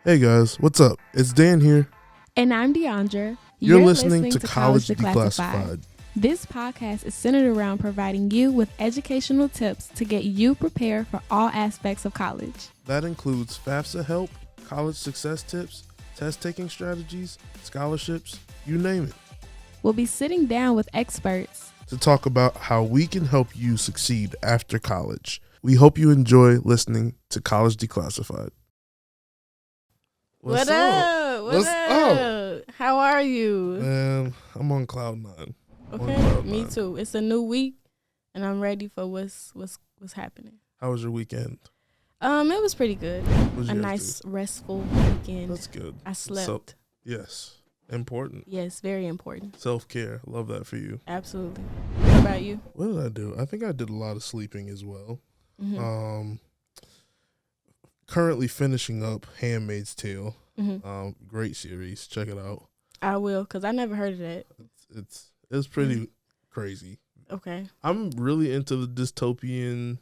Hey guys, what's up? It's Dan here. And I'm Deandra. You're listening to College Declassified. This podcast is centered around providing you with educational tips to get you prepared for all aspects of college. That includes FAFSA help, college success tips, test-taking strategies, scholarships, you name it. We'll be sitting down with experts to talk about how we can help you succeed after college. We hope you enjoy listening to College Declassified. What's up? What's up? How are you? Man, I'm on cloud nine. Okay, me too. It's a new week, and I'm ready for what's happening. How was your weekend? It was pretty good. A nice, restful weekend. That's good. I slept. Yes, important. Yes, very important. Self-care. Love that for you. Absolutely. What about you? What did I do? I think I did a lot of sleeping as well. Mm-hmm. Currently finishing up Handmaid's Tale. Mm-hmm. Great series. Check it out. I will, because I never heard of that. It's pretty crazy. Okay. I'm really into the dystopian,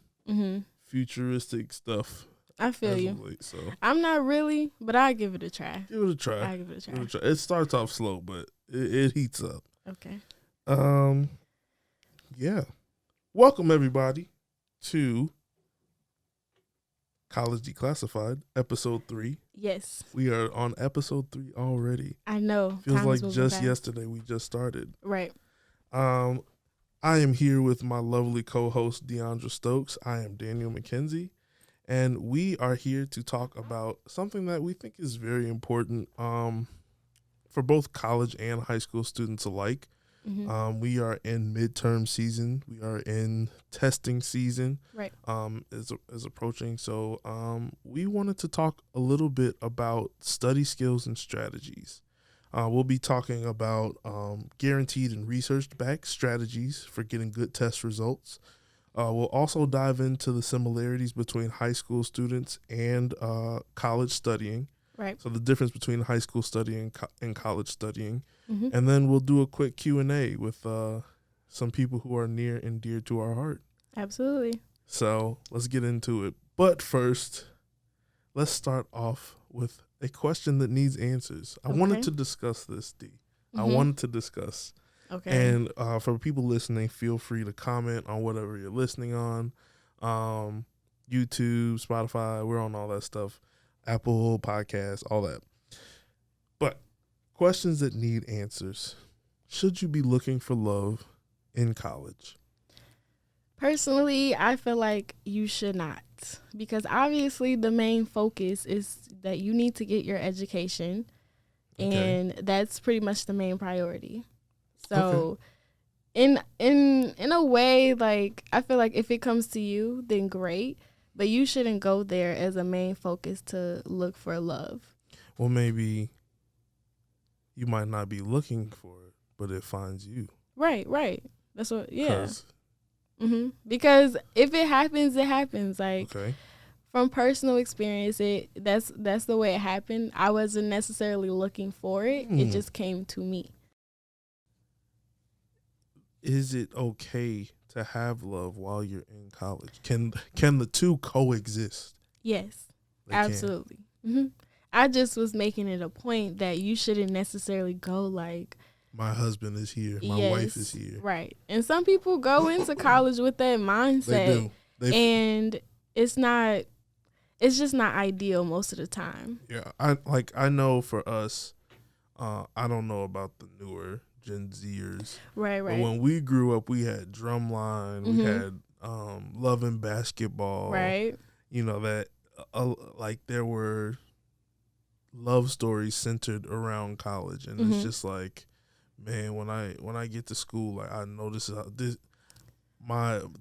futuristic stuff. I feel you. Late, so. I'm not really, but I'll give it a try. Give it a try. It starts off slow, but it heats up. Okay. Yeah. Welcome, everybody, to College Declassified, episode 3. Yes. We are on episode 3 already. I know. Feels like just yesterday we just started. Right. I am here with my lovely co-host, Deandra Stokes. I am Daniel McKenzie, and we are here to talk about something that we think is very important for both college and high school students alike. Mm-hmm. We are in midterm season. We are in testing season. Right. Is approaching. So we wanted to talk a little bit about study skills and strategies. We'll be talking about guaranteed and research-backed strategies for getting good test results. We'll also dive into the similarities between high school students and college studying. Right. So the difference between high school studying and college studying. Mm-hmm. And then we'll do a quick Q&A with some people who are near and dear to our heart. Absolutely. So let's get into it. But first, let's start off with a question that needs answers. I wanted to discuss this, D. Mm-hmm. I wanted to discuss. Okay. And for people listening, feel free to comment on whatever you're listening on. YouTube, Spotify, we're on all that stuff. Apple Podcasts, all that. But questions that need answers. Should you be looking for love in college? Personally, I feel like you should not, because obviously the main focus is that you need to get your education, and that's pretty much the main priority. So in a way, like, I feel like if it comes to you, then great, but you shouldn't go there as a main focus to look for love. Well, maybe you might not be looking for it, but it finds you. Right. That's what, yeah. Because if it happens, it happens. Like, from personal experience, that's the way it happened. I wasn't necessarily looking for it. It just came to me. Is it okay to have love while you're in college? Can the two coexist? Yes, absolutely. I just was making it a point that you shouldn't necessarily go like, my husband is here, my wife is here. Right. And some people go into college with that mindset. They do. And it's just not ideal most of the time. Yeah, I know for us, I don't know about the newer Gen Zers. Right. But when we grew up, we had Drumline, we had Love and Basketball. Right. You know, that like there were love stories centered around college, and it's just like, man, when I get to school, like, I know the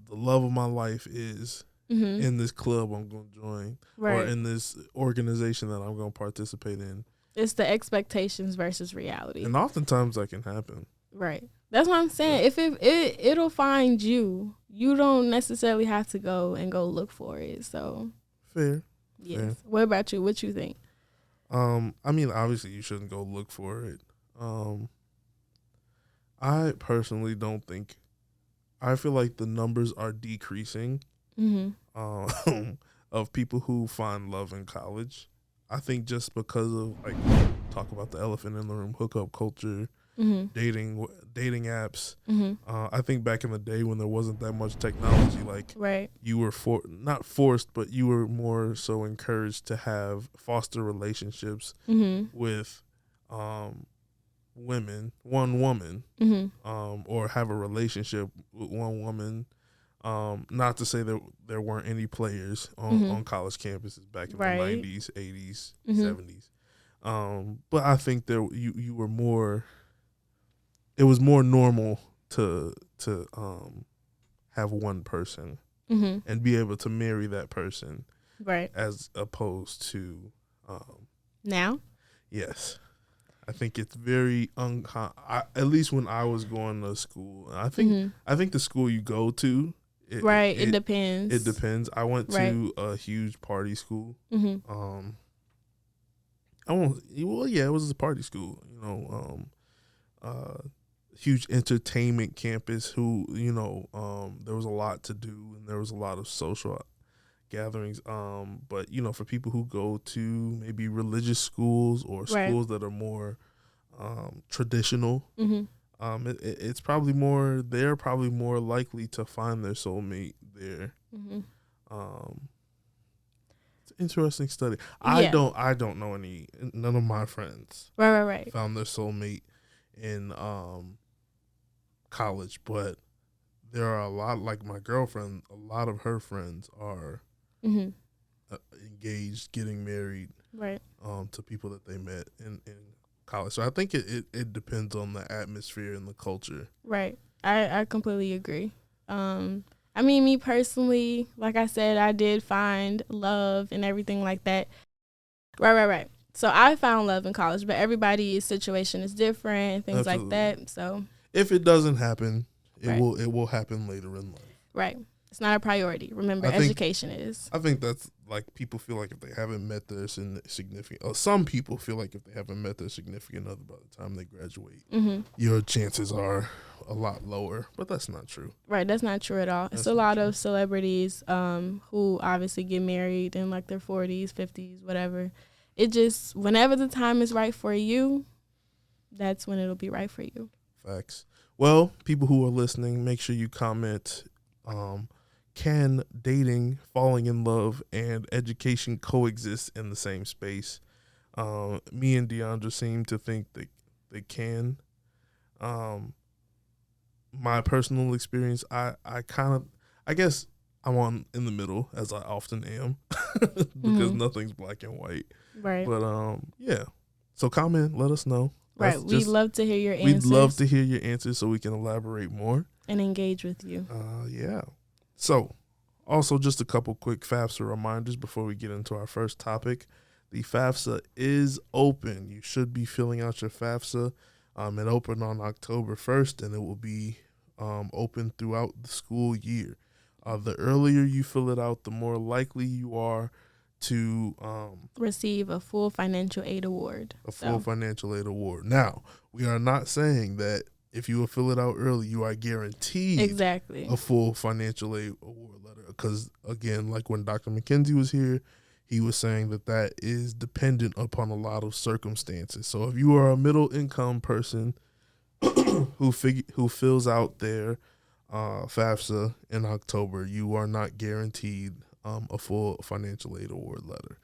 love of my life is in this club I'm going to join, or in this organization that I'm going to participate in. It's the expectations versus reality. And oftentimes that can happen. Right. That's what I'm saying. If it'll find you, you don't necessarily have to go look for it. So fair. Yes. Fair. What about you? What you think? I mean, obviously you shouldn't go look for it. I personally don't think. I feel like the numbers are decreasing of people who find love in college. I think just because of, like, talk about the elephant in the room, hookup culture, dating apps. I think back in the day when there wasn't that much technology, like, Right. you were not forced, but you were more so encouraged to foster relationships with one woman, or have a relationship with one woman. Not to say that there weren't any players on college campuses back in the 90s, 80s, 70s. But I think you were more. It was more normal to have one person and be able to marry that person, right? As opposed to now. Yes, I think it's very at least when I was going to school. I think the school you go to. It depends. It depends. I went to a huge party school. I won't. Well, yeah, it was a party school. Huge entertainment campus. There was a lot to do and there was a lot of social gatherings. But for people who go to maybe religious schools or schools that are more traditional. It's probably more. They're probably more likely to find their soulmate there. It's an interesting study. Yeah. I don't know any. None of my friends found their soulmate in college, but there are a lot. Like my girlfriend, a lot of her friends are engaged, getting married, to people that they met in college. So I think it depends on the atmosphere and the culture. Right. I completely agree. I mean, me personally, like I said, I did find love and everything like that. Right. So I found love in college, but everybody's situation is different and things Absolutely. Like that. So if it doesn't happen, it will happen later in life. Right. It's not a priority. Remember, education is. I think that's like people feel like if they haven't met their significant, or some people feel like if they haven't met their significant other by the time they graduate, your chances are a lot lower. But that's not true. Right. That's not true at all. It's a lot of celebrities who obviously get married in like their 40s, 50s, whatever. It just, whenever the time is right for you, that's when it'll be right for you. Facts. Well, people who are listening, make sure you comment. Can dating, falling in love, and education coexist in the same space? Me and Deandra seem to think that they can. My personal experience, I guess I'm in the middle, as I often am, because nothing's black and white. Right. But yeah. So comment, let us know. Right. We'd love to hear your answers. We'd love to hear your answers so we can elaborate more and engage with you. Yeah. So, also just a couple quick FAFSA reminders before we get into our first topic. The FAFSA is open. You should be filling out your FAFSA. It opened on October 1st, and it will be open throughout the school year. The earlier you fill it out, the more likely you are to receive a full financial aid award. Financial aid award. Now, we are not saying that if you will fill it out early, you are guaranteed a full financial aid award letter. Because, again, like when Dr. McKenzie was here, he was saying that is dependent upon a lot of circumstances. So if you are a middle-income person who fills out their FAFSA in October, you are not guaranteed a full financial aid award letter.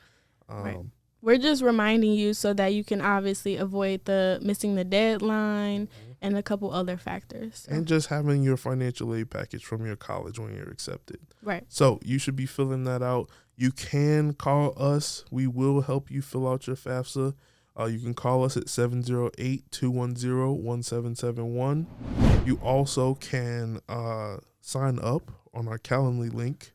Right. We're just reminding you so that you can obviously avoid missing the deadline and a couple other factors. So. And just having your financial aid package from your college when you're accepted. Right. So you should be filling that out. You can call us. We will help you fill out your FAFSA. You can call us at 708-210-1771. You also can sign up on our Calendly link.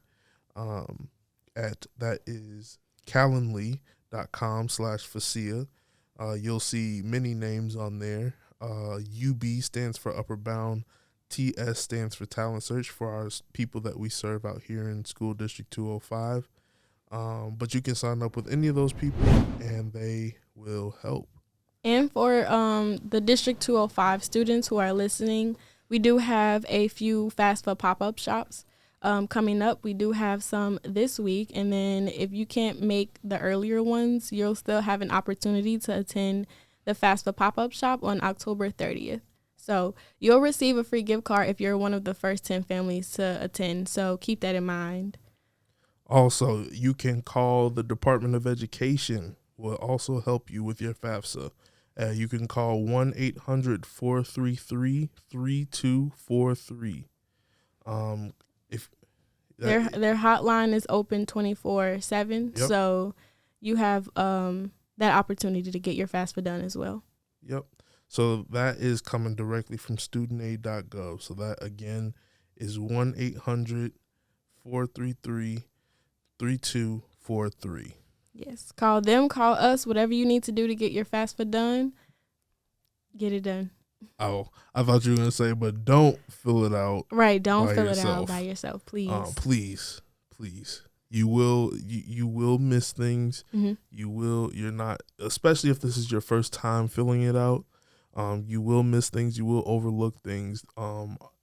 That is calendly.com/FAFSA. You'll see many names on there. UB stands for Upper Bound. TS stands for Talent Search for our people that we serve out here in School District 205. But you can sign up with any of those people and they will help. And for the District 205 students who are listening, we do have a few FAFSA pop-up shops. coming up. We do have some this week. And then if you can't make the earlier ones, you'll still have an opportunity to attend the FAFSA pop-up shop on October 30th. So you'll receive a free gift card if you're one of the first 10 families to attend. So keep that in mind. Also, you can call the Department of Education. Will also help you with your FAFSA. You can call 1-800-433-3243. If that, Their hotline is open 24/7. Yep. So you have that opportunity to get your FAFSA done as well. Yep. So that is coming directly from studentaid.gov. So that again is 1-800-433-3243. Yes. Call them, call us, whatever you need to do to get your FAFSA done, get it done. Oh, I thought you were going to say, but don't fill it out. Right. Don't fill yourself. it out by yourself, please. Please. You will miss things. Mm-hmm. You're not, especially if this is your first time filling it out. You will miss things. You will overlook things.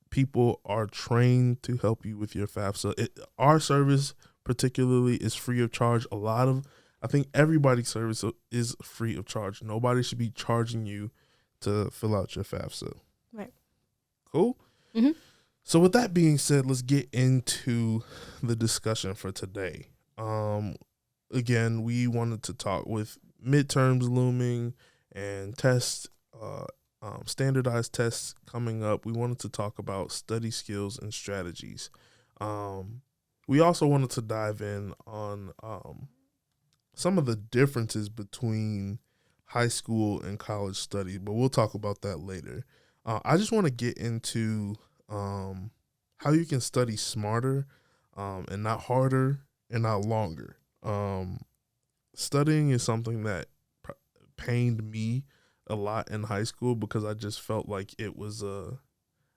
People are trained to help you with your FAFSA. Our service particularly is free of charge. I think everybody's service is free of charge. Nobody should be charging you to fill out your FAFSA. Right. Cool? Mm-hmm. So with that being said, let's get into the discussion for today. Again, we wanted to talk with midterms looming and tests, standardized tests coming up. We wanted to talk about study skills and strategies. We also wanted to dive in on some of the differences between high school and college study, but we'll talk about that later. I just want to get into how you can study smarter and not harder and not longer. Studying is something that pained me a lot in high school because I just felt like it was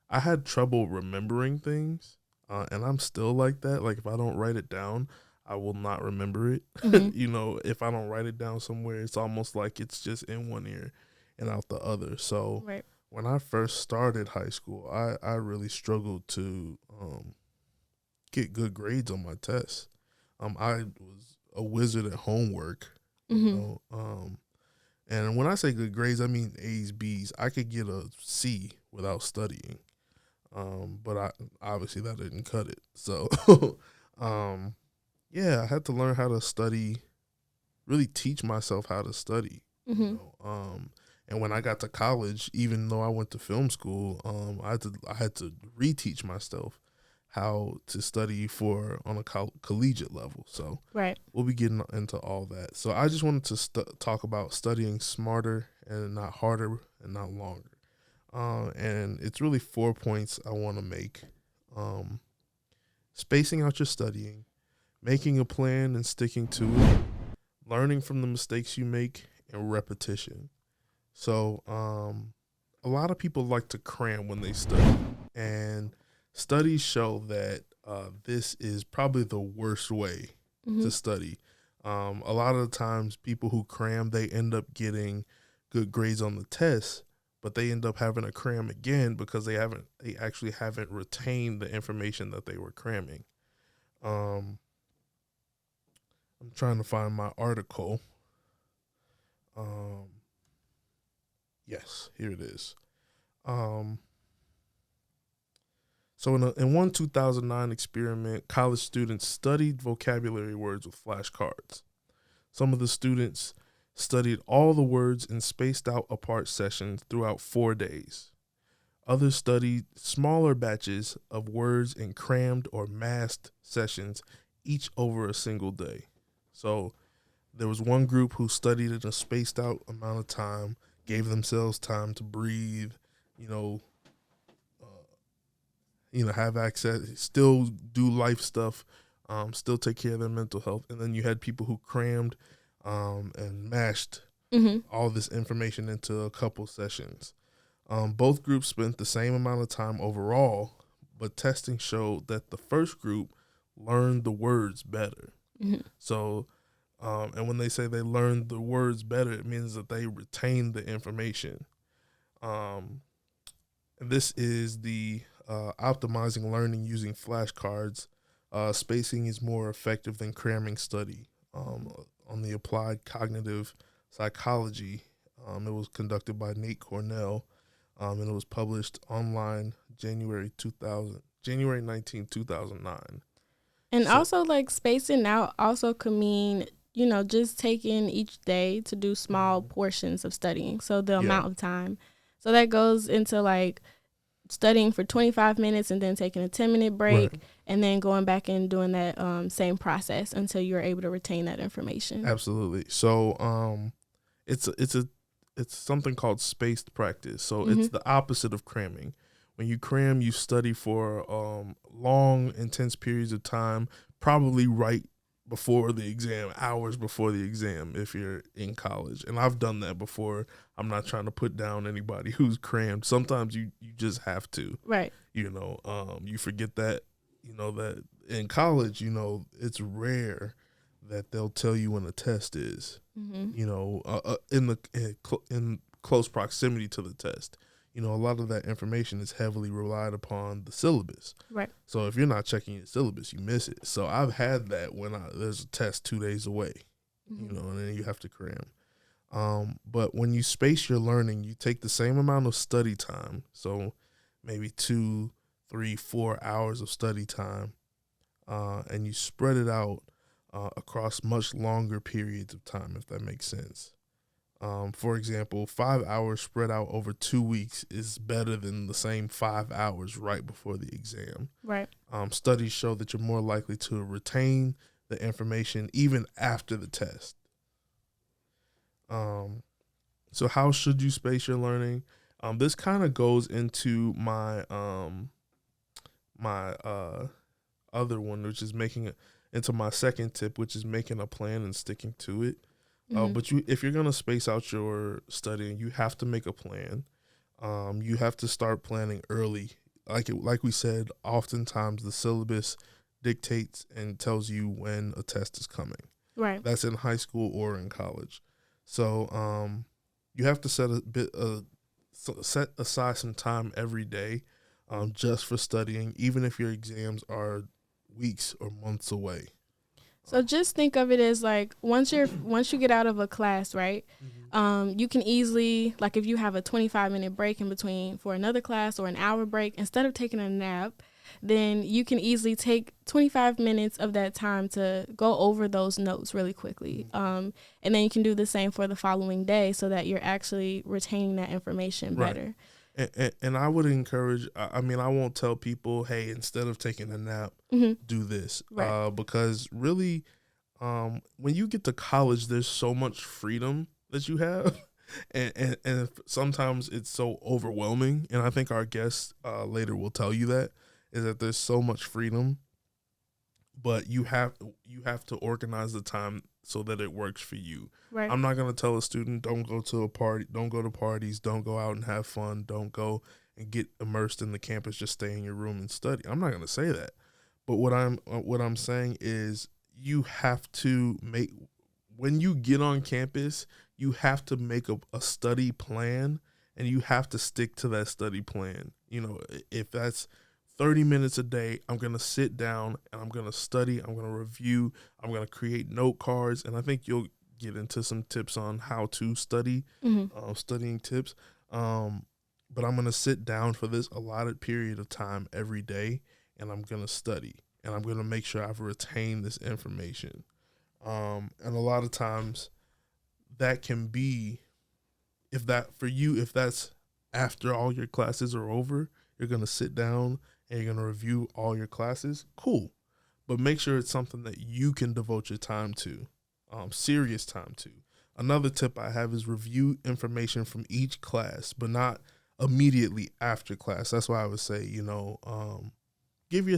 I had trouble remembering things, and I'm still like that. Like if I don't write it down, I will not remember it. Mm-hmm. If I don't write it down somewhere, it's almost like it's just in one ear and out the other. So Right. when I first started high school, I really struggled to get good grades on my tests. I was a wizard at homework, Mm-hmm. and when I say good grades, I mean A's, B's. I could get a C without studying, but obviously that didn't cut it. So, yeah, I had to learn how to study, really teach myself how to study. Mm-hmm. And when I got to college, even though I went to film school, I had to reteach myself how to study on a collegiate level. So Right. we'll be getting into all that. So I just wanted to talk about studying smarter and not harder and not longer. And it's really 4 points I want to make. Spacing out your studying, making a plan and sticking to it, learning from the mistakes you make, and repetition. So a lot of people like to cram when they study, and studies show that this is probably the worst way to study. A lot of the times people who cram, they end up getting good grades on the test, but they end up having to cram again because they actually haven't retained the information that they were cramming. I'm trying to find my article. Yes, here it is. So in one 2009 experiment, college students studied vocabulary words with flashcards. Some of the students studied all the words in spaced out apart sessions throughout 4 days. Others studied smaller batches of words in crammed or masked sessions, each over a single day. So there was one group who studied in a spaced out amount of time, gave themselves time to breathe, have access, still do life stuff, still take care of their mental health. And then you had people who crammed and mashed all this information into a couple sessions. Both groups spent the same amount of time overall, but testing showed that the first group learned the words better. So, and when they say they learned the words better, it means that they retained the information. And this is the optimizing learning using flashcards. Spacing is more effective than cramming study. On the applied cognitive psychology, it was conducted by Nate Cornell, and it was published online January 19, 2009. And So, also, like, spacing out also could mean, just taking each day to do small portions of studying. So the yeah, amount of time. So that goes into like studying for 25 minutes and then taking a 10-minute right. break and then going back and doing that same process until you're able to retain that information. Absolutely. So, it's something called spaced practice. So Mm-hmm. it's the opposite of cramming. When you cram, you study for long, intense periods of time, probably right before the exam, hours before the exam, if you're in college. And I've done that before. I'm not trying to put down anybody who's crammed. Sometimes you just have to. Right. You forget that. That in college, it's rare that they'll tell you when a test is. Mm-hmm. In close proximity to the test. A lot of that information is heavily relied upon the syllabus. Right. So if you're not checking your syllabus, you miss it. So I've had that when there's a test 2 days away, Mm-hmm. and then you have to cram. But when you space your learning, you take the same amount of study time. So maybe 2, 3, 4 hours of study time, and you spread it out across much longer periods of time, if that makes sense. For example, 5 hours spread out over 2 weeks is better than the same 5 hours right before the exam. Right. Studies show that you're more likely to retain the information even after the test. So how should you space your learning? This kind of goes into my other one, which is into my second tip, which is making a plan and sticking to it. Mm-hmm. But if you're gonna space out your studying, you have to make a plan. You have to start planning early. Like we said, oftentimes the syllabus dictates and tells you when a test is coming. Right. That's in high school or in college. So you have to set aside some time every day, just for studying, even if your exams are weeks or months away. So just think of it as like once you get out of a class, right? You can easily, like if you have a 25-minute break in between for another class or an hour break, instead of taking a nap, then you can easily take 25 minutes of that time to go over those notes really quickly. And then you can do the same for the following day so that you're actually retaining that information better. And I would encourage, I mean, I won't tell people, hey, instead of taking a nap, Mm-hmm. do this. Right. Because really, when you get to college, there's so much freedom that you have. And sometimes it's so overwhelming. And I think our guest later will tell you that, is that there's so much freedom. But you have to organize the time so that it works for you. Right. I'm not gonna tell a student, don't go to a party, don't go to parties, don't go out and have fun, don't go and get immersed in the campus, just stay in your room and study. I'm not gonna say that. But what I'm saying is you have to make, when you get on campus, you have to make a study plan, and you have to stick to that study plan. If that's 30 minutes a day, I'm going to sit down and I'm going to study, I'm going to review, I'm going to create note cards, and I think you'll get into some tips on how to study, Mm-hmm. studying tips. But I'm going to sit down for this allotted period of time every day, and I'm going to study, and I'm going to make sure I've retained this information. And a lot of times that can be, if that's after all your classes are over, you're going to sit down and you're going to review all your classes, cool. But make sure it's something that you can devote your time to, serious time to. Another tip I have is review information from each class, but not immediately after class. That's why I would say, give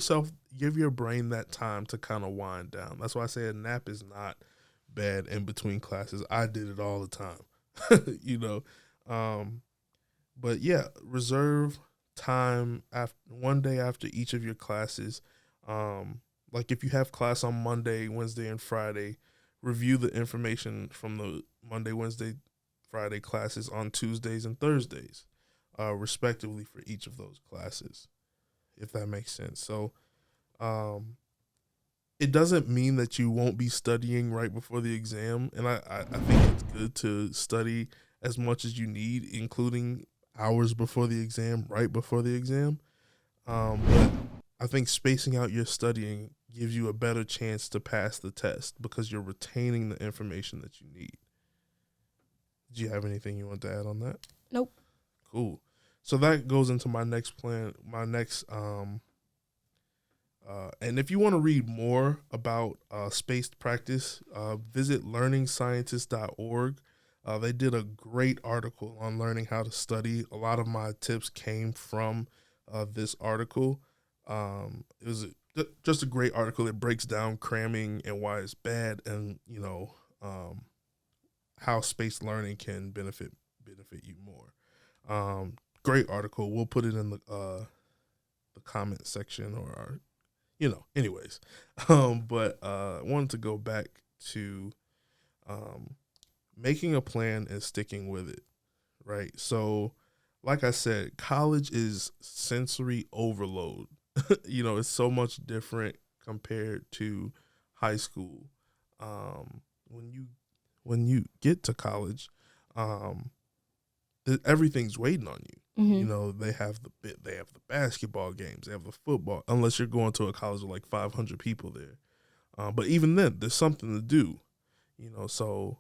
your brain that time to kind of wind down. That's why I say a nap is not bad in between classes. I did it all the time, But yeah, reserve time one day after each of your classes. Like if you have class on Monday, Wednesday, and Friday, review the information from the Monday, Wednesday, Friday classes on Tuesdays and Thursdays, respectively, for each of those classes. if that makes sense. So um, it doesn't mean that you won't be studying right before the exam. And I think it's good to study as much as you need, including hours before the exam, right before the exam. But I think spacing out your studying gives you a better chance to pass the test because you're retaining the information that you need. Do you have anything you want to add on that? Nope. Cool. So that goes into my next plan. My next, and if you want to read more about spaced practice, visit learningscientist.org. They did a great article on learning how to study. A lot of my tips came from this article. It was just a great article. It breaks down cramming and why it's bad, and how spaced learning can benefit you more. Great article. We'll put it in the comment section or our, anyways. But I wanted to go back to making a plan and sticking with it, right? So, like I said, college is sensory overload. It's so much different compared to high school. When you get to college, um, everything's waiting on you. They have the basketball games, they have the football. Unless you're going to a college with like 500 people there, but even then, there's something to do. So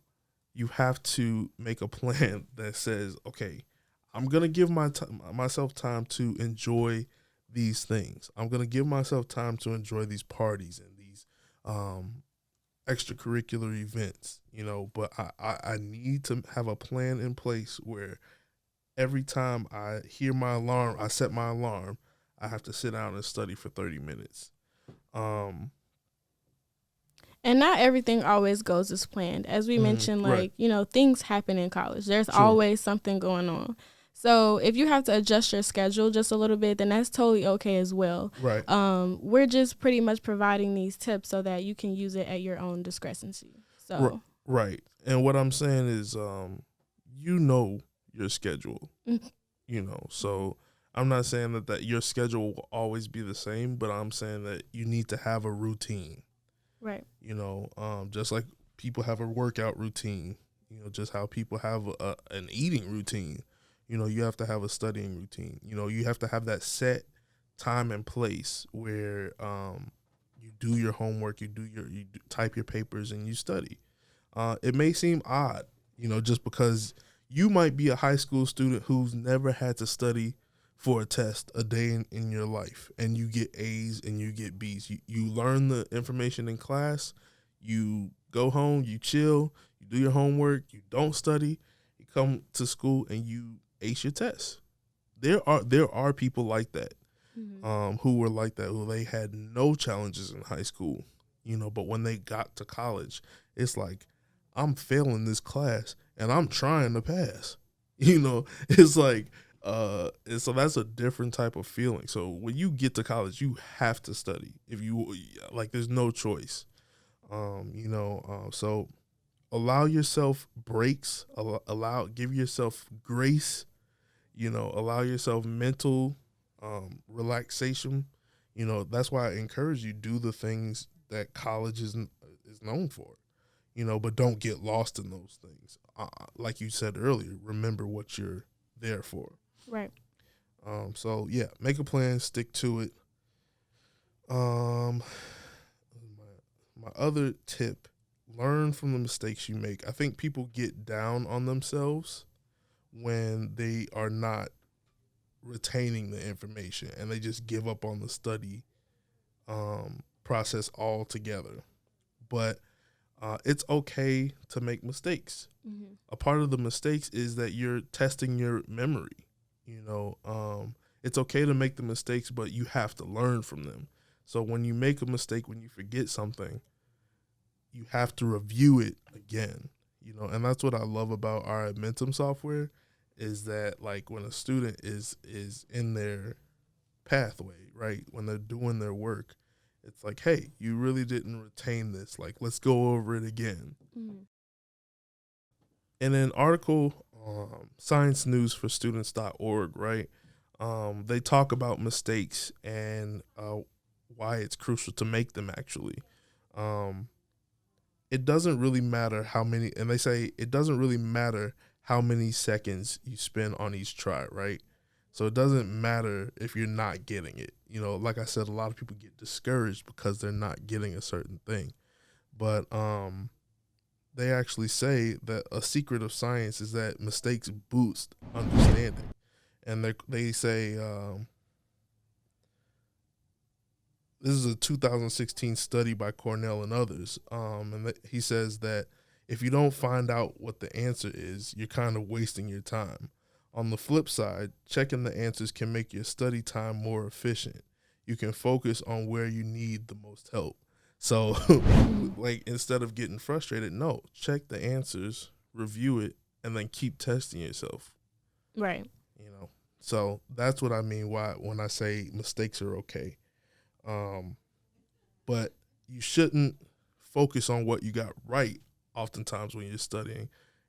you have to make a plan that says, okay, I'm gonna give myself time to enjoy these things. I'm gonna give myself time to enjoy these parties and these extracurricular events. But I need to have a plan in place where every time I hear my alarm, I set my alarm, I have to sit down and study for 30 minutes. And not everything always goes as planned. As we mentioned, right. Things happen in college. There's Sure. always something going on. So if you have to adjust your schedule just a little bit, then that's totally okay as well. Right. We're just pretty much providing these tips so that you can use it at your own discrepancy. So Right. And what I'm saying is, your schedule. So I'm not saying that your schedule will always be the same, but I'm saying that you need to have a routine. Right. Just like people have a workout routine, just how people have an eating routine, you have to have a studying routine. You have to have that set time and place where you do your homework, you type your papers, and you study. It may seem odd, just because you might be a high school student who's never had to study for a test a day in your life, and you get A's and you get B's. You learn the information in class, you go home, you chill, you do your homework, you don't study, you come to school and you ace your tests. There are people like that, who were like that, who they had no challenges in high school, but when they got to college, it's like, I'm failing this class and I'm trying to pass. It's like, and so that's a different type of feeling. So when you get to college, you have to study. If you like, there's no choice. So allow yourself breaks. Give yourself grace. Allow yourself mental relaxation. That's why I encourage you, do the things that college is known for. But don't get lost in those things. Like you said earlier, remember what you're there for. Right. So yeah, make a plan, stick to it. My other tip: learn from the mistakes you make. I think people get down on themselves when they are not retaining the information and they just give up on the study process altogether. But it's okay to make mistakes. A part of the mistakes is that you're testing your memory. It's okay to make the mistakes, but you have to learn from them. So when you make a mistake, when you forget something, you have to review it again. And that's what I love about our Admentum software, is that like when a student is in their pathway, right, when they're doing their work, it's like, hey, you really didn't retain this. Like, let's go over it again. In an article, science news for students.org, right, They talk about mistakes and why it's crucial to make them. Actually, um, it doesn't really matter how many, and they say it doesn't really matter how many seconds you spend on each try, right? So it doesn't matter if you're not getting it. Like I said, a lot of people get discouraged because they're not getting a certain thing. But they actually say that a secret of science is that mistakes boost understanding. And they say this is a 2016 study by Cornell and others. And he says that if you don't find out what the answer is, you're kind of wasting your time. On the flip side, checking the answers can make your study time more efficient. You can focus on where you need the most help. So, like, instead of getting frustrated, no, check the answers, review it, and then keep testing yourself. Right. So that's what I mean when I say mistakes are okay. But you shouldn't focus on what you got right oftentimes when you're studying.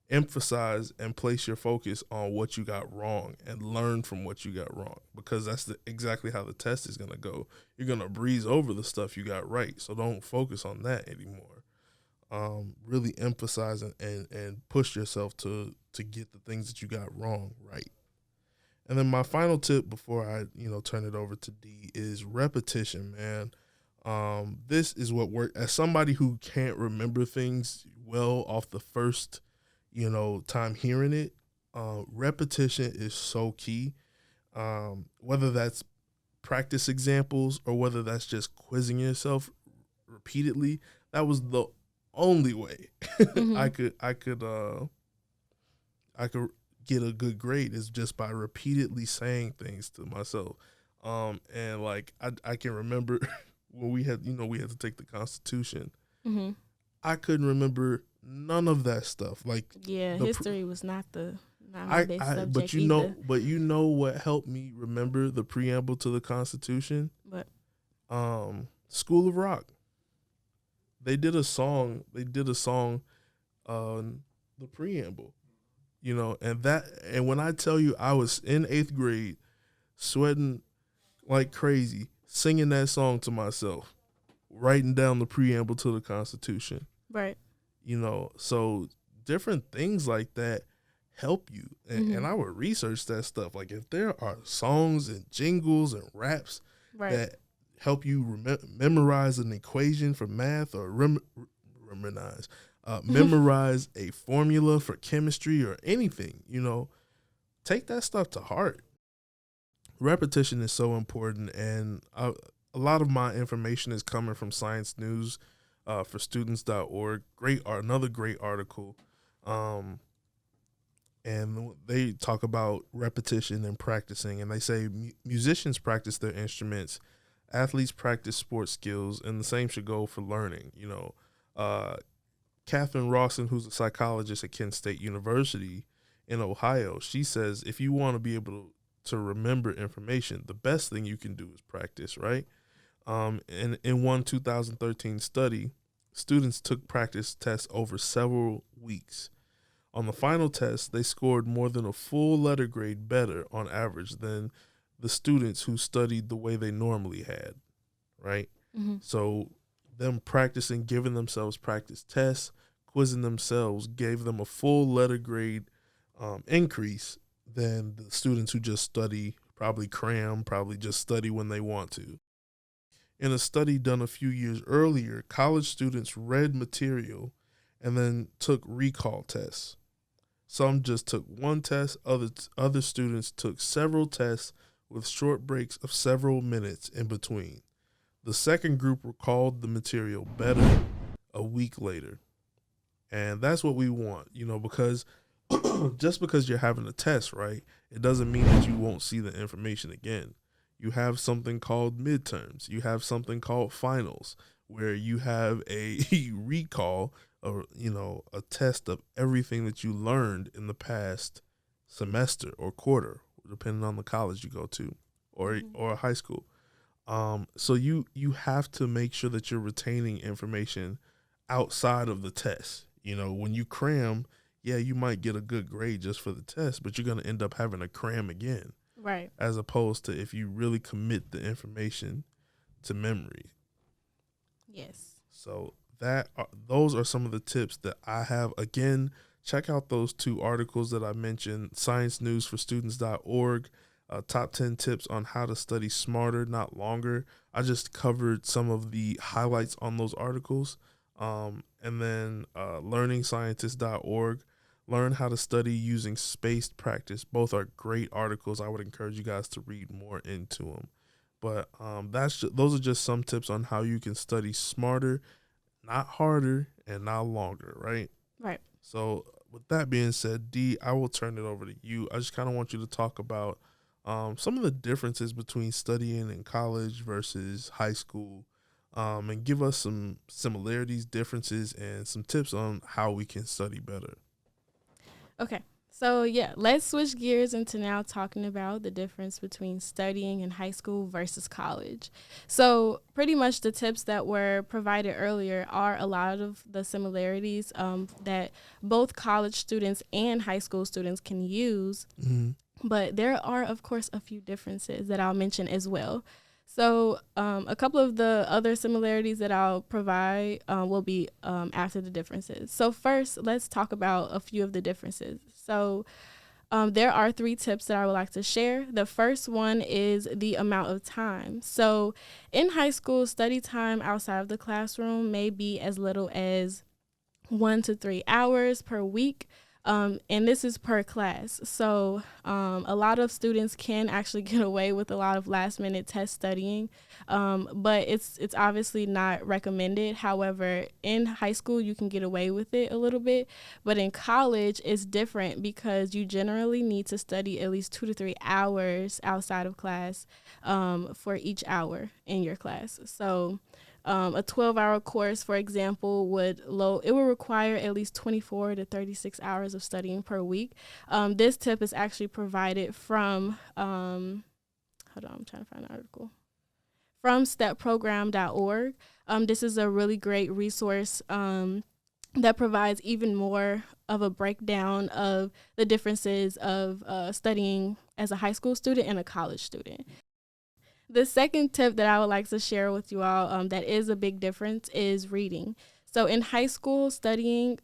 Emphasize and place your focus on what you got wrong and learn from what you got wrong, because that's exactly how the test is going to go. You're going to breeze over the stuff you got right, so don't focus on that anymore. Really emphasize and push yourself to get the things that you got wrong right. And then my final tip before I turn it over to D is repetition, man. This is what works. As somebody who can't remember things well off the first time hearing it, repetition is so key. Whether that's practice examples or whether that's just quizzing yourself repeatedly, that was the only way Mm-hmm. I could get a good grade is just by repeatedly saying things to myself. And like I can remember when we had to take the Constitution. Mm-hmm. I couldn't remember none of that stuff. Like, Yeah, history was not my best subject but either. what helped me remember the preamble to the Constitution? But School of Rock. They did a song. On the preamble. And when I tell you I was in 8th grade, sweating like crazy, singing that song to myself, writing down the preamble to the Constitution. right. So different things like that help you. And I would research that stuff. Like, if there are songs and jingles and raps Right. that help you memorize an equation for math, or memorize a formula for chemistry or anything, take that stuff to heart. Repetition is so important, and a lot of my information is coming from Science News for students.org. Another great article. And they talk about repetition and practicing, and they say musicians practice their instruments, athletes practice sports skills, and the same should go for learning. Catherine Rawson, who's a psychologist at Kent State University in Ohio, she says if you want to be able to remember information, the best thing you can do is practice, right? And in one 2013 study, students took practice tests over several weeks. On the final test, they scored more than a full letter grade better on average than the students who studied the way they normally had, right? Mm-hmm. So them practicing, giving themselves practice tests, quizzing themselves, gave them a full letter grade increase than the students who just study, probably cram, probably just study when they want to. In a study done a few years earlier, college students read material and then took recall tests. Some just took one test, other students took several tests with short breaks of several minutes in between. The second group recalled the material better a week later. And that's what we want, because just because you're having a test, right, it doesn't mean that you won't see the information again. You have something called midterms. You have something called finals, where you have a recall, or a test of everything that you learned in the past semester or quarter, depending on the college you go to, or high school. So you have to make sure that you're retaining information outside of the test. When you cram, yeah, you might get a good grade just for the test, but you're going to end up having to cram again. Right. as opposed to if you really commit the information to memory. Yes. So those are some of the tips that I have. Again, check out those 2 articles that I mentioned, sciencenewsforstudents.org, top 10 tips on how to study smarter, not longer. I just covered some of the highlights on those articles. And then learningscientist.org, learn how to study using spaced practice. Both are great articles. I would encourage you guys to read more into them. But those are just some tips on how you can study smarter, not harder, and not longer, right? Right. So with that being said, D, I will turn it over to you. I just kind of want you to talk about some of the differences between studying in college versus high school, and give us some similarities, differences, and some tips on how we can study better. Okay. So, yeah, let's switch gears into now talking about the difference between studying in high school versus college. So, pretty much the tips that were provided earlier are a lot of the similarities that both college students and high school students can use. Mm-hmm. But there are, of course, a few differences that I'll mention as well. So a couple of the other similarities that I'll provide will be after the differences. So first, let's talk about a few of the differences. So there are 3 tips that I would like to share. The first one is the amount of time. So in high school, study time outside of the classroom may be as little as 1 to 3 hours per week. And this is per class. So a lot of students can actually get away with a lot of last minute test studying, but it's obviously not recommended. However, in high school, you can get away with it a little bit, but in college, it's different because you generally need to study at least 2 to 3 hours outside of class for each hour in your class. So a 12-hour course, for example, would require at least 24 to 36 hours of studying per week. This tip is actually provided from, hold on, I'm trying to find an article, from stepprogram.org. This is a really great resource that provides even more of a breakdown of the differences of studying as a high school student and a college student. The second tip that I would like to share with you all that is a big difference is reading. So in high school, students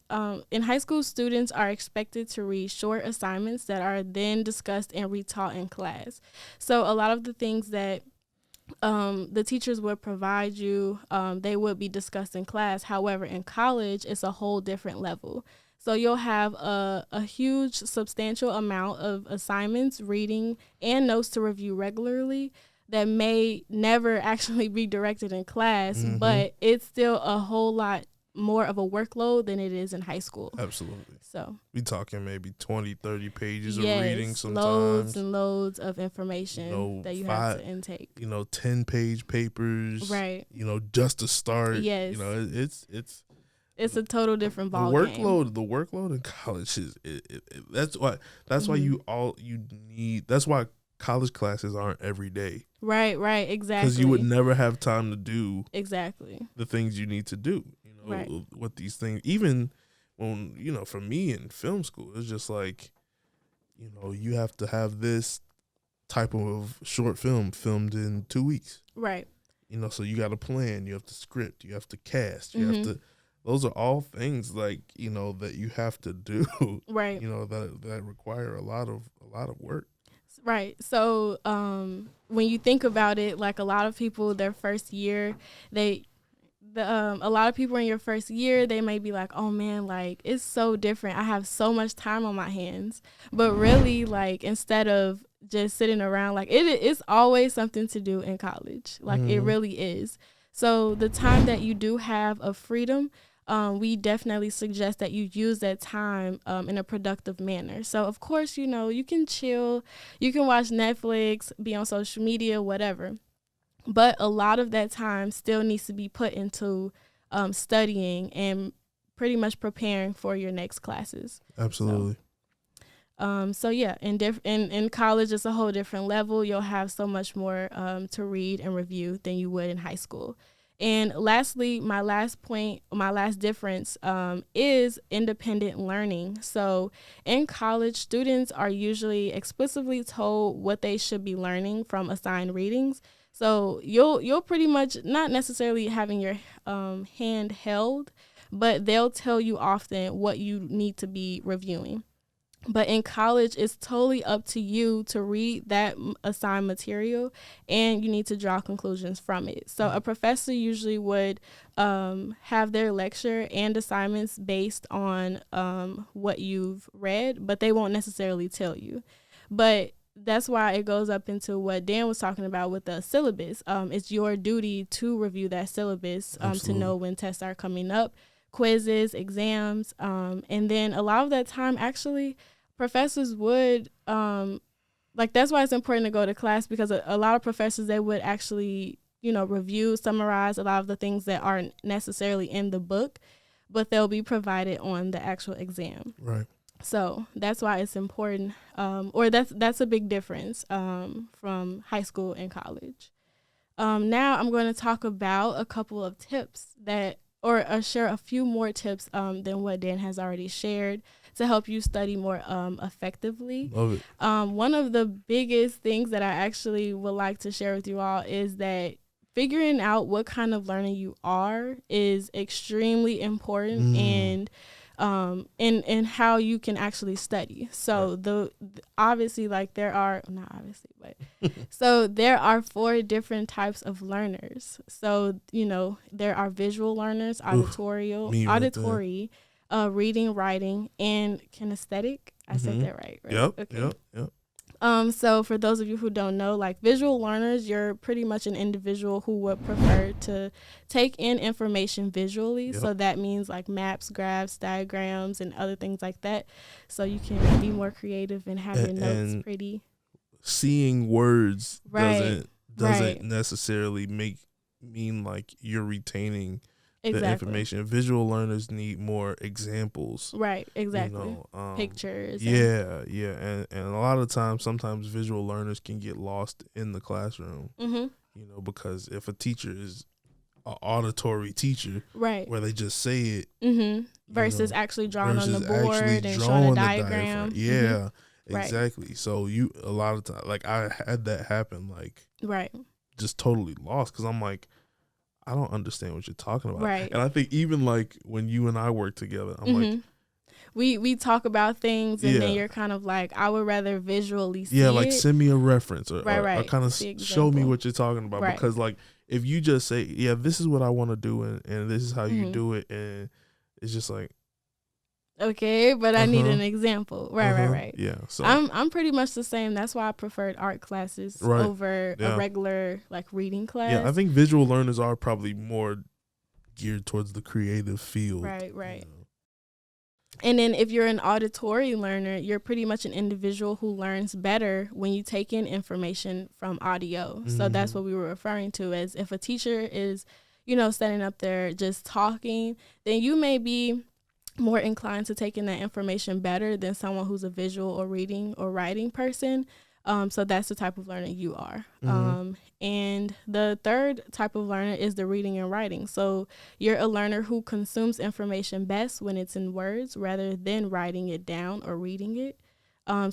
are expected to read short assignments that are then discussed and retaught in class. So a lot of the things that the teachers would provide you, they would be discussed in class. However, in college, it's a whole different level. So you'll have a huge, substantial amount of assignments, reading, and notes to review regularly that may never actually be directed in class, Mm-hmm. but it's still a whole lot more of a workload than it is in high school. Absolutely. So we talking maybe 20, 30 pages yes, of reading sometimes. Loads and loads of information that you have to intake. 10-page papers. Right. Just to start. Yes. It's a total different ball game. The workload in college is that's why that's why college classes aren't every day. Right, exactly. Because you would never have time to do exactly the things you need to do. Right. With these things, even when for me in film school, it's just like, you have to have this type of short film filmed in 2 weeks. Right. So you got to plan, you have to script, you have to cast, you have to. Those are all things like that you have to do. Right. That require a lot of work. Right. So when you think about it, like a lot of people, their first year, a lot of people in your first year, they may be like, oh man, like it's so different. I have so much time on my hands. But really, like instead of just sitting around, like it's always something to do in college. Like it really is. So the time that you do have of freedom, we definitely suggest that you use that time in a productive manner. So, of course, you can chill, you can watch Netflix, be on social media, whatever. But a lot of that time still needs to be put into studying and pretty much preparing for your next classes. Absolutely. So yeah, in college, it's a whole different level. You'll have so much more to read and review than you would in high school. And lastly, my last difference is independent learning. So in college, students are usually explicitly told what they should be learning from assigned readings. So you'll pretty much not necessarily having your hand held, but they'll tell you often what you need to be reviewing. But in college, it's totally up to you to read that assigned material, and you need to draw conclusions from it. So a professor usually would have their lecture and assignments based on what you've read, but they won't necessarily tell you. But that's why it goes up into what Dan was talking about with the syllabus. It's your duty to review that syllabus to know when tests are coming up, quizzes, exams, and then a lot of that time, actually, professors would, that's why it's important to go to class, because a lot of professors, they would actually, review, summarize a lot of the things that aren't necessarily in the book, but they'll be provided on the actual exam. Right. So that's why it's important, or that's a big difference from high school and college. Now I'm going to talk about a couple of tips or share a few more tips than what Dan has already shared to help you study more effectively. Love it. One of the biggest things that I actually would like to share with you all is that figuring out what kind of learner you are is extremely important and how you can actually study. So obviously, like, there are not obviously, but so there are 4 different types of learners. So there are visual learners, auditory, reading, writing, and kinesthetic. I said that right? Yep. So for those of you who don't know, like, visual learners, you're pretty much an individual who would prefer to take in information visually. Yep. So that means like maps, graphs, diagrams, and other things like that. So you can be more creative and have your notes pretty. Seeing words doesn't necessarily mean like you're retaining the information. Visual learners need more examples. Right, exactly. Pictures. Yeah. And a lot of times, sometimes visual learners can get lost in the classroom. Mm-hmm. Because if a teacher is an auditory teacher, right, where they just say it, mm-hmm, versus actually drawing on the board and showing a diagram. Yeah, mm-hmm. Exactly. Right. So a lot of times, like, I had that happen, like, right, just totally lost, because I'm like, I don't understand what you're talking about. Right. And I think even like when you and I work together, I'm mm-hmm. like, we talk about things, and then you're kind of like, I would rather visually see it. Like, send me a reference or kind of show me what you're talking about. Right. Because like, if you just say, this is what I want to do, and this is how you do it, and it's just like, okay, but I need an example. Right. Yeah. So I'm pretty much the same. That's why I preferred art classes over a regular like reading class. Yeah, I think visual learners are probably more geared towards the creative field. Right. And then if you're an auditory learner, you're pretty much an individual who learns better when you take in information from audio. Mm-hmm. So that's what we were referring to as, if a teacher is, standing up there just talking, then you may be more inclined to take in that information better than someone who's a visual or reading or writing person. So that's the type of learner you are. Mm-hmm. And the third type of learner is the reading and writing. So you're a learner who consumes information best when it's in words rather than writing it down or reading it.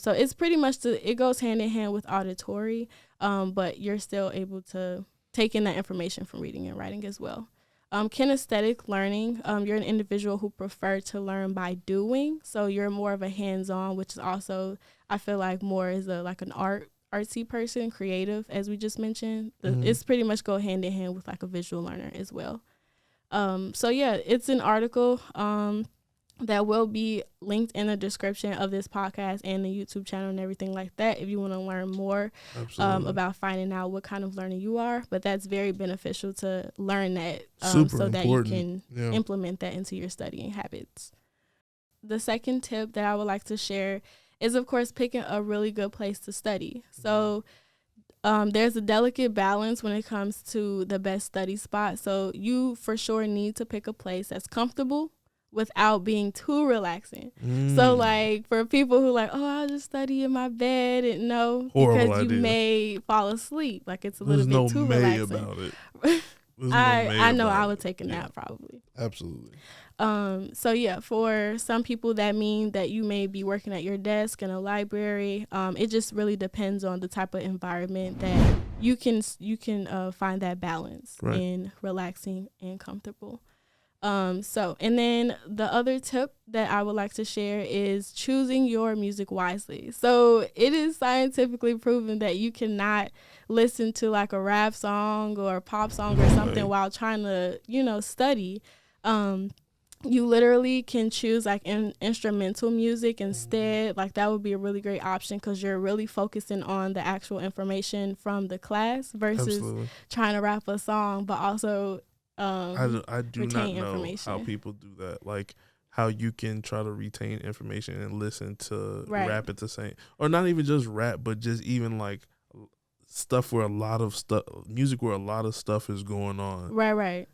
So it's pretty much it goes hand in hand with auditory, but you're still able to take in that information from reading and writing as well. Kinesthetic learning, you're an individual who prefer to learn by doing. So you're more of a hands-on, which is also, I feel like, more is like an artsy person, creative, as we just mentioned. It's pretty much go hand in hand with like a visual learner as well. So yeah, it's an article that will be linked in the description of this podcast and the YouTube channel and everything like that if you want to learn more about finding out what kind of learner you are. But that's very beneficial to learn that so that you can implement that into your studying habits. The second tip that I would like to share is, of course, picking a really good place to study. So there's a delicate balance when it comes to the best study spot. So you for sure need to pick a place that's comfortable without being too relaxing. So like, for people who like, I'll just study in my bed, and no, horrible because idea. You may fall asleep. Like, it's a little bit too relaxing. About it. I know I would take a nap probably. Absolutely. So yeah, for some people that mean that you may be working at your desk in a library. It just really depends on the type of environment that you can find that balance in relaxing and comfortable. And then the other tip that I would like to share is choosing your music wisely. So it is scientifically proven that you cannot listen to like a rap song or a pop song or something while trying to, study. You literally can choose like instrumental music instead. Like that would be a really great option because you're really focusing on the actual information from the class versus trying to rap a song, but also I do not know how people do that. Like how you can try to retain information and listen to rap at the same, or not even just rap, but just even like stuff where a lot of stuff is going on. Right.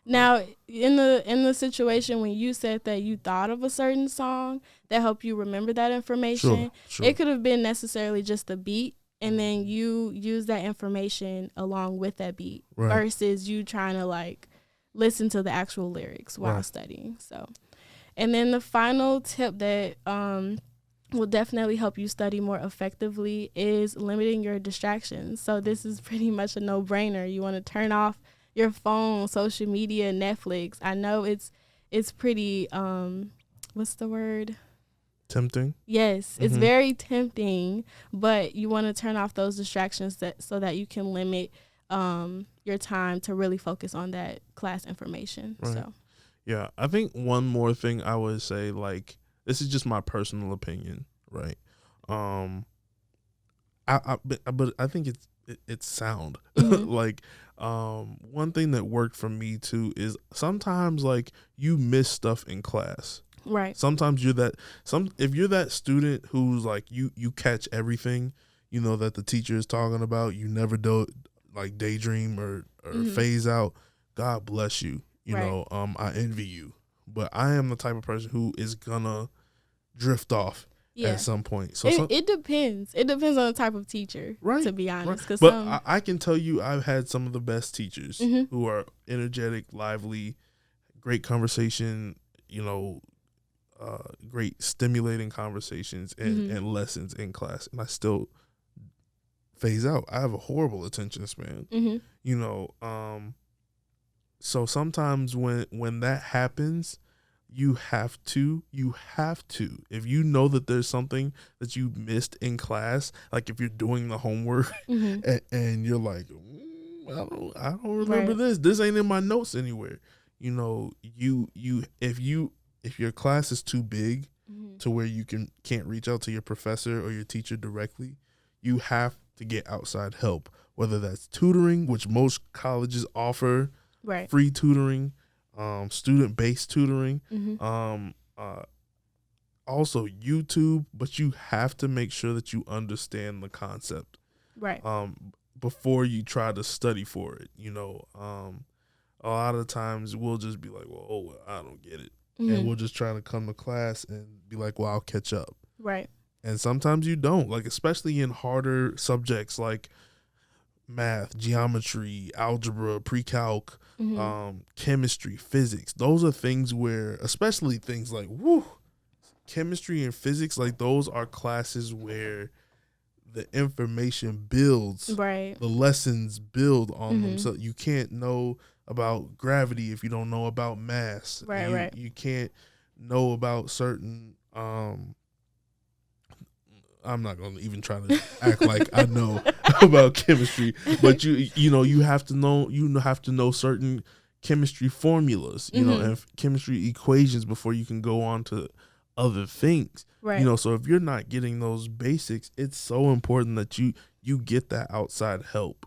Now, in the situation when you said that you thought of a certain song that helped you remember that information, sure. It could have been necessarily just a beat. And then you use that information along with that beat versus you trying to like listen to the actual lyrics while studying. So, and then the final tip that will definitely help you study more effectively is limiting your distractions. So this is pretty much a no-brainer. You want to turn off your phone, social media, Netflix. I know it's pretty what's the word? Tempting. Yes, it's very tempting, but you want to turn off those distractions so that you can limit your time to really focus on that class information. Right. So, yeah, I think one more thing I would say, like this is just my personal opinion, right? But I think it's sound. Like one thing that worked for me too is sometimes like you miss stuff in class. Right. Sometimes if you're that student who's like you catch everything, that the teacher is talking about, you never do like daydream or phase out. God bless you. I envy you. But I am the type of person who is gonna drift off at some point. So it depends. It depends on the type of teacher, to be honest. Right. But I can tell you I've had some of the best teachers who are energetic, lively, great conversation, great stimulating conversations and lessons in class, and I still phase out. I have a horrible attention span. So sometimes when that happens, you have to, if you know that there's something that you missed in class, like if you're doing the homework and you're like, I don't remember this ain't in my notes anywhere. If your class is too big to where you can't reach out to your professor or your teacher directly, you have to get outside help, whether that's tutoring, which most colleges offer, free tutoring, student-based tutoring, also YouTube, but you have to make sure that you understand the concept before you try to study for it. A lot of times we'll just be like, well, I don't get it. And we'll just try to come to class and be like, well, I'll catch up. Right. And sometimes you don't, like, especially in harder subjects like math, geometry, algebra, pre-calc, chemistry, physics. Those are things where, especially things like, chemistry and physics, like those are classes where the information builds, the lessons build on them. So you can't know about gravity if you don't know about mass. You can't know about certain I'm not going to even try to act like I know about chemistry, but you have to know certain chemistry formulas, and chemistry equations before you can go on to other things. So if you're not getting those basics, it's so important that you get that outside help.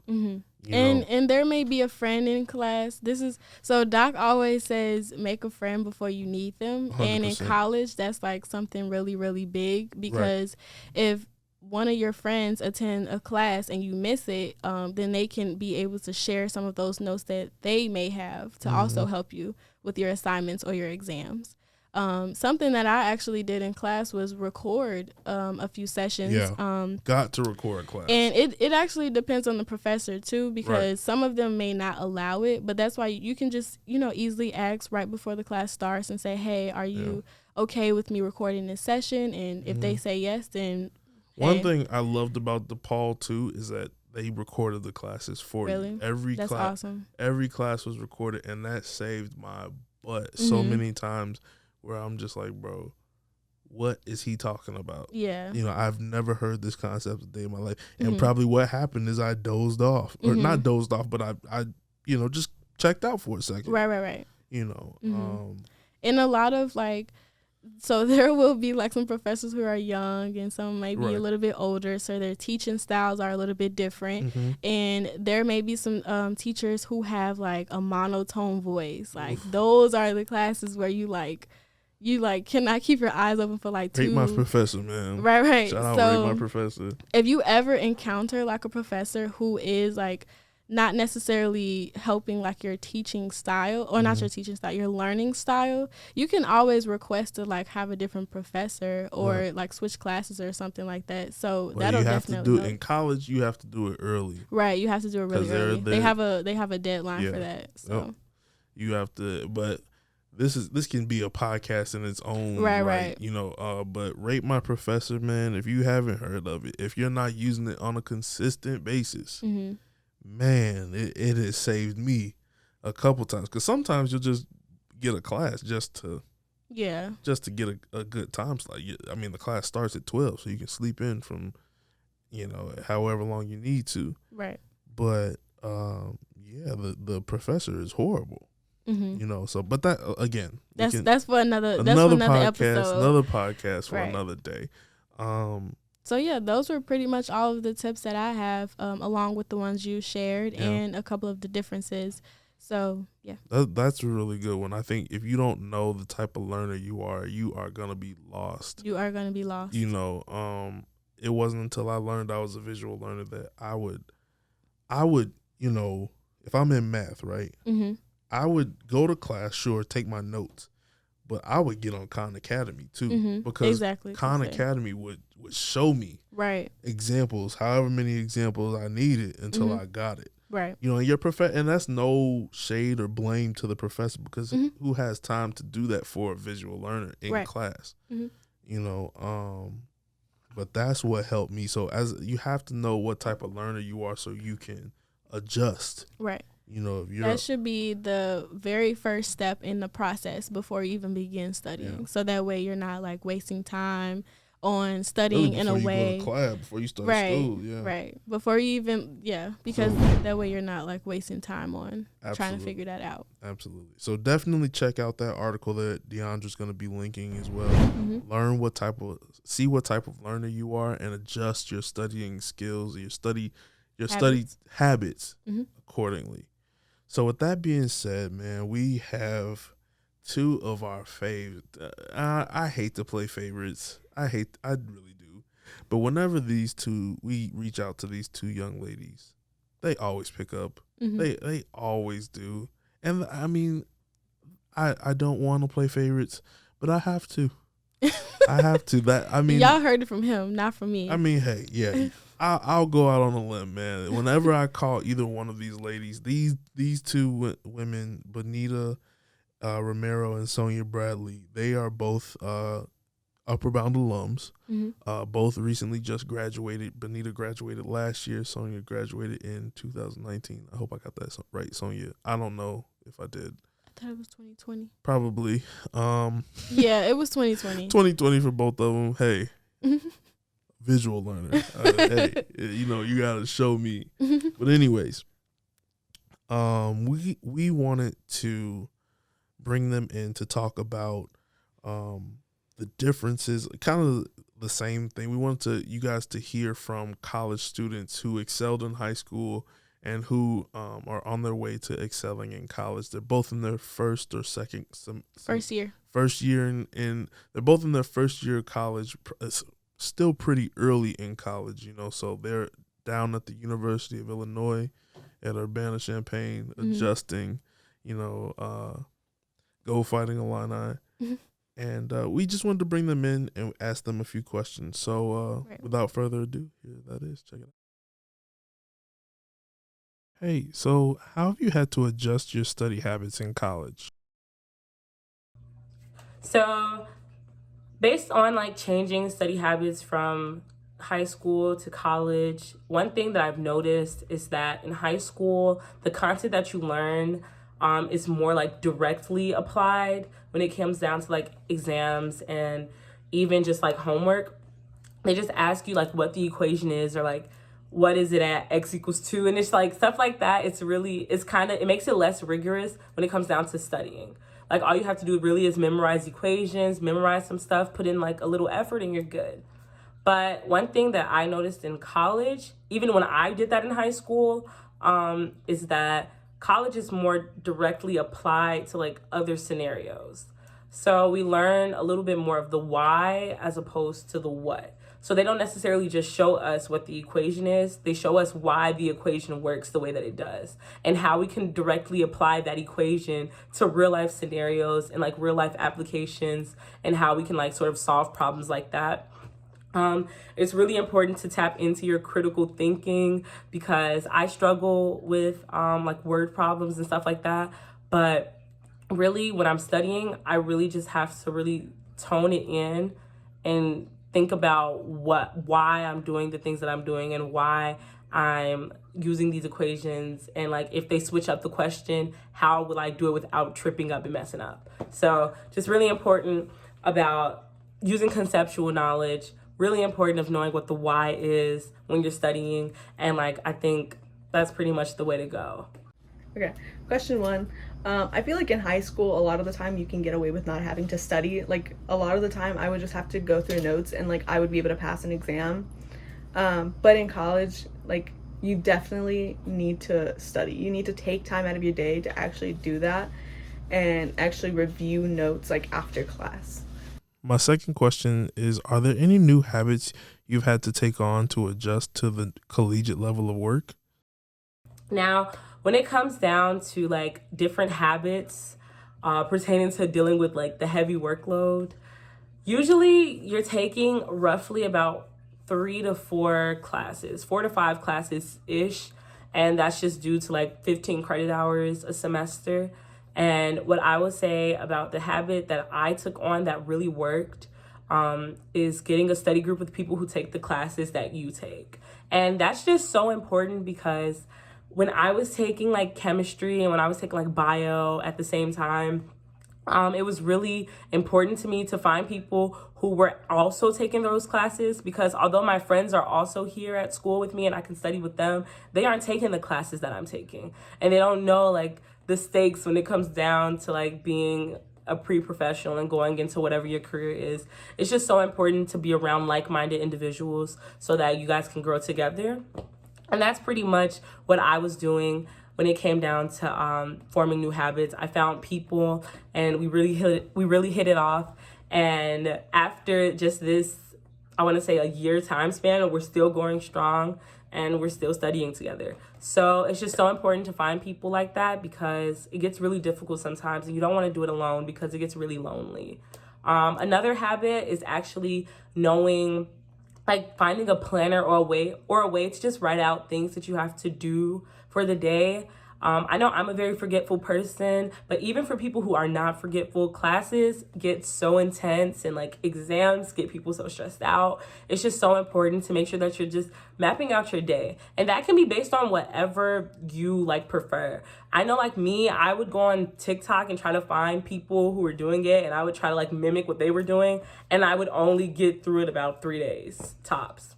And there may be a friend in class. So Doc always says make a friend before you need them. 100%. And in college, that's like something really, really big, because if one of your friends attend a class and you miss it, then they can be able to share some of those notes that they may have to also help you with your assignments or your exams. Something that I actually did in class was record a few sessions. Yeah, got to record class. And it actually depends on the professor too, because some of them may not allow it, but that's why you can just, easily ask right before the class starts and say, hey, are you okay with me recording this session? And if they say yes, then One thing I loved about DePaul too is that they recorded the classes for you. That's awesome. Every class was recorded, and that saved my butt so many times where I'm just like, bro, what is he talking about? Yeah. I've never heard this concept a day in my life. And probably what happened is I dozed off. Or not dozed off, but I just checked out for a second. Right. And a lot of so there will be some professors who are young and some may be a little bit older, so their teaching styles are a little bit different. And there may be some teachers who have a monotone voice. Those are the classes where you cannot keep your eyes open for 2. Rate my professor, man. Right. Shout out, rate my professor. If you ever encounter a professor who is not necessarily helping your teaching style, or not your teaching style, your learning style, you can always request to have a different professor or switch classes or something like that. So that'll definitely help. In college, you have to do it early. Right, you have to do it really early. They have a deadline for that. So you have to, but this can be a podcast in its own right. But rate my professor, man. If you haven't heard of it, if you're not using it on a consistent basis, man, it has saved me a couple times. Because sometimes you'll just get a class just to get a good time slot. I mean, the class starts at 12, so you can sleep in from however long you need to. Right. But the professor is horrible. So but that again, that's for another podcast, episode, another podcast for another day. So yeah, those were pretty much all of the tips that I have, along with the ones you shared and a couple of the differences. So yeah, that's a really good one. I think if you don't know the type of learner you are gonna be lost. You are gonna be lost. It wasn't until I learned I was a visual learner that I would, if I'm in math, right. I would go to class, take my notes, but I would get on Khan Academy too, because Khan Academy would show me examples, however many examples I needed until I got it. Right. And your and that's no shade or blame to the professor, because who has time to do that for a visual learner in class? But that's what helped me. So as you have to know what type of learner you are so you can adjust. Right. That should be the very first step in the process before you even begin studying. Yeah. So that way you're not wasting time on studying in a way. You go to class, before you start school. Yeah. Right. Before you even, because that way you're not wasting time on trying to figure that out. Absolutely. So definitely check out that article that Deandra's going to be linking as well. Learn see what type of learner you are, and adjust your studying skills, your study habits accordingly. So with that being said, man, we have 2 of our favorites. I hate to play favorites. I really do. But whenever we reach out to these 2 young ladies, they always pick up. They always do. And I mean, I don't want to play favorites, but I have to. Y'all heard it from him, not from me. I mean, hey, yeah. I'll go out on a limb, man. Whenever I call either one of these ladies, these 2 women, Bonita Romero and Sonia Bradley, they are both Upper Bound alums. Both recently just graduated. Bonita graduated last year. Sonia graduated in 2019. I hope I got that right, Sonia. I don't know if I did. I thought it was 2020. Probably. Yeah, it was 2020. 2020 for both of them. Hey. Visual learner. Hey, you gotta show me. But anyways, we wanted to bring them in to talk about the differences, kind of the same thing. We wanted you guys to hear from college students who excelled in high school and who are on their way to excelling in college. They're both in their first or second first year. First year in they're both in their first year of college. Still pretty early in college, so they're down at the University of Illinois at Urbana-Champaign, adjusting, go Fighting Illini. and we just wanted to bring them in and ask them a few questions. So Right. without further ado, here that is. Check it out. Hey, so how have you had to adjust your study habits in college? So, based on like changing study habits from high school to college, one thing that I've noticed is that in high school, the content that you learn is more like directly applied when it comes down to like exams and even just like homework. They just ask you like what the equation is or like what is it at x equals 2, and it's like stuff like that. It's kind of, it makes it less rigorous when it comes down to studying. Like all you have to do really is memorize equations, memorize some stuff, put in like a little effort, and you're good. But one thing that I noticed in college, even when I did that in high school, is that college is more directly applied to like other scenarios. So we learn a little bit more of the why as opposed to the what. So they don't necessarily just show us what the equation is, they show us why the equation works the way that it does and how we can directly apply that equation to real life scenarios and like real life applications and how we can like sort of solve problems like that. It's really important to tap into your critical thinking because I struggle with like word problems and stuff like that. But really, when I'm studying, I really just have to really tone it in and think about why I'm doing the things that I'm doing and why I'm using these equations, and like if they switch up the question, how will I do it without tripping up and messing up? So just really important about using conceptual knowledge, really important of knowing what the why is when you're studying, and like I think that's pretty much the way to go. Okay, question one. I feel like in high school, a lot of the time you can get away with not having to study. Like, a lot of the time I would just have to go through notes and, like, I would be able to pass an exam. But in college, like, you definitely need to study. You need to take time out of your day to actually do that and actually review notes, like, after class. My second question is, are there any new habits you've had to take on to adjust to the collegiate level of work? Now, when it comes down to like different habits pertaining to dealing with like the heavy workload, usually you're taking roughly about 4 to 5 classes ish, and that's just due to like 15 credit hours a semester. And what I would say about the habit that I took on that really worked is getting a study group with people who take the classes that you take. And that's just so important because when I was taking like chemistry and when I was taking like bio at the same time, it was really important to me to find people who were also taking those classes, because although my friends are also here at school with me and I can study with them, they aren't taking the classes that I'm taking. And they don't know like the stakes when it comes down to like being a pre-professional and going into whatever your career is. It's just so important to be around like-minded individuals so that you guys can grow together. And that's pretty much what I was doing when it came down to forming new habits. I found people and we really hit it off. And after just this, I want to say a year time span, we're still going strong and we're still studying together. So it's just so important to find people like that because it gets really difficult sometimes and you don't want to do it alone because it gets really lonely. Another habit is actually knowing, like finding a planner or a way to just write out things that you have to do for the day. I know I'm a very forgetful person, but even for people who are not forgetful, classes get so intense and like exams get people so stressed out. It's just so important to make sure that you're just mapping out your day. And that can be based on whatever you like prefer. I know like me, I would go on TikTok and try to find people who were doing it and I would try to like mimic what they were doing, and I would only get through it about 3 days tops.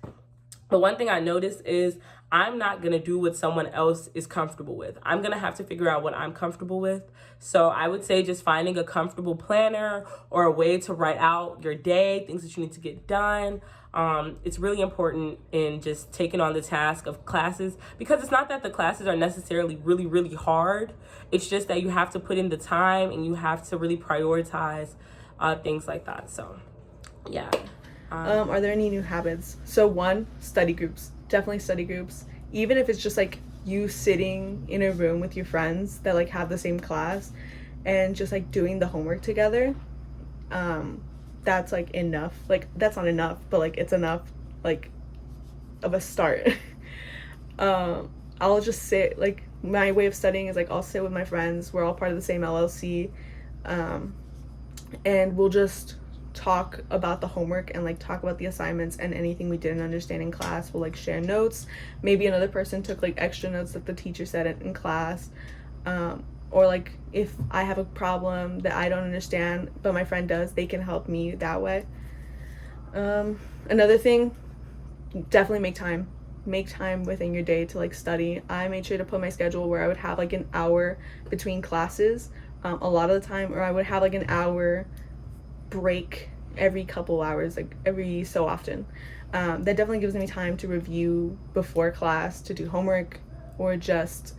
But one thing I noticed is I'm not going to do what someone else is comfortable with. I'm going to have to figure out what I'm comfortable with. So I would say just finding a comfortable planner or a way to write out your day, things that you need to get done. It's really important in just taking on the task of classes, because it's not that the classes are necessarily really, really hard. It's just that you have to put in the time and you have to really prioritize things like that. So, yeah. Are there any new habits? So one, study groups. Definitely study groups. Even if it's just like you sitting in a room with your friends that like have the same class and just like doing the homework together. that's like enough. Like that's not enough, but like it's enough like of a start. I'll just sit, like my way of studying is like I'll sit with my friends. We're all part of the same LLC, and we'll just talk about the homework and like talk about the assignments and anything we didn't understand in class. We'll like share notes. Maybe another person took like extra notes that the teacher said in class, or like if I have a problem that I don't understand but my friend does, they can help me that way. Another thing, definitely make time within your day to like study. I made sure to put my schedule where I would have like an hour between classes, a lot of the time, or I would have like an hour break every couple hours, like every so often. That definitely gives me time to review before class, to do homework, or just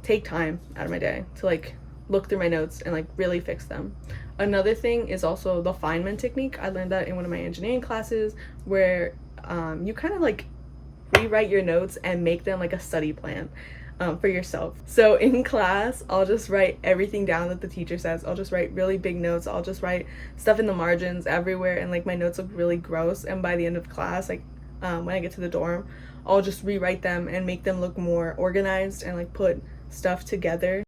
take time out of my day to like look through my notes and like really fix them. Another thing is also the Feynman technique. I learned that in one of my engineering classes, where you kind of like rewrite your notes and make them like a study plan for yourself. So in class, I'll just write everything down that the teacher says. I'll just write really big notes. I'll just write stuff in the margins everywhere, and like my notes look really gross. And by the end of class, like when I get to the dorm, I'll just rewrite them and make them look more organized and like put stuff together.